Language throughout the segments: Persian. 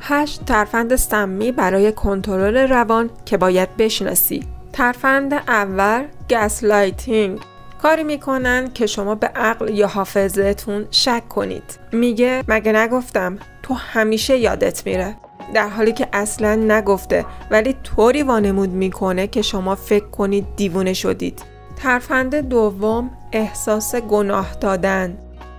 8 ترفند سمی برای کنترل روان که باید بشناسی. ترفند اول گسلایتینگ. کاری میکنن که شما به عقل یا حافظتون شک کنید. میگه مگه نگفتم؟ تو همیشه یادت میره. در حالی که اصلا نگفته ولی طوری وانمود میکنه که شما فکر کنید دیوونه شدید. ترفند دوم احساس گناه دادن.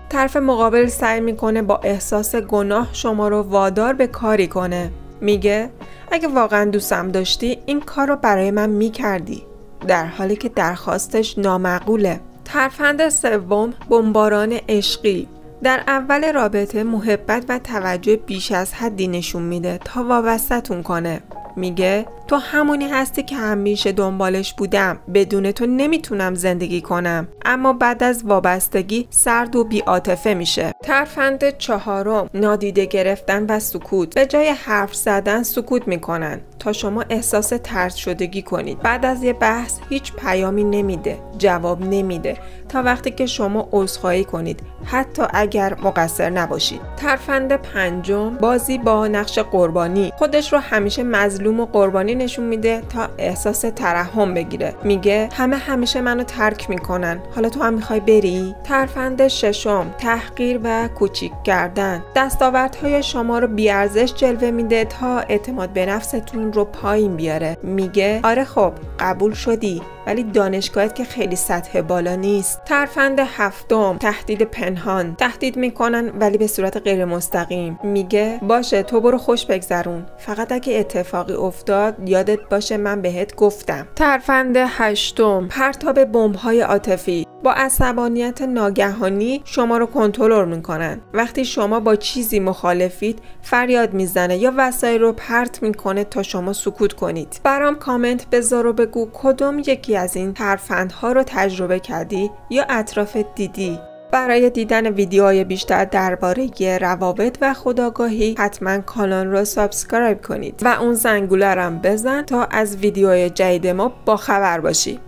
طرف مقابل سعی میکنه با احساس گناه شما رو وادار به کاری کنه. میگه اگه واقعا دوستم داشتی این کار رو برای من میکردی، در حالی که درخواستش نامعقوله. ترفند سوم بمباران عشقی. در اول رابطه محبت و توجه بیش از حدی نشون میده تا وابسته‌تون کنه. میگه تو همونی هستی که همیشه دنبالش بودم، بدون تو نمیتونم زندگی کنم، اما بعد از وابستگی سرد و بی‌عاطفه میشه. ترفند چهارم نادیده گرفتن و سکوت. به جای حرف زدن سکوت میکنن تا شما احساس طرد شدگی کنید. بعد از یه بحث هیچ پیامی نمیده، جواب نمیده تا وقتی که شما عذرخواهی کنید، حتی اگر مقصر نباشید. ترفند پنجم بازی با نقش قربانی. خودش رو همیشه مظلوم و قربانی نشون میده تا احساس ترحم بگیره. میگه همه همیشه منو ترک میکنن، حالا تو هم میخوای بری؟ ترفند ششم تحقیر و کوچیک کردن. دستاوردهای شما رو بیارزش جلوه میده تا اعتماد به نفستون رو پایین بیاره. میگه آره خب قبول شدی ولی دانشگاهت که خیلی سطح بالا نیست. ترفند هفتم تهدید پنهان. تهدید میکنن ولی به صورت غیر مستقیم. میگه باشه تو برو خوش بگذرون، فقط اگه اتفاقی افتاد یادت باشه من بهت گفتم. ترفند هشتم پرتاب بمب‌های عاطفی. با عصبانیت ناگهانی شما رو کنترل میکنن. وقتی شما با چیزی مخالفید فریاد میزنه یا وسایل رو پرت میکنه تا شما سکوت کنید. برام کامنت بذار و بگو کدوم یکی از این ترفندها رو تجربه کردی یا اطرافت دیدی. برای دیدن ویدیوهای بیشتر درباره روابط و خودآگاهی حتما کانال رو سابسکرایب کنید و اون زنگوله رو بزن تا از ویدیوهای جدید ما باخبر باشی.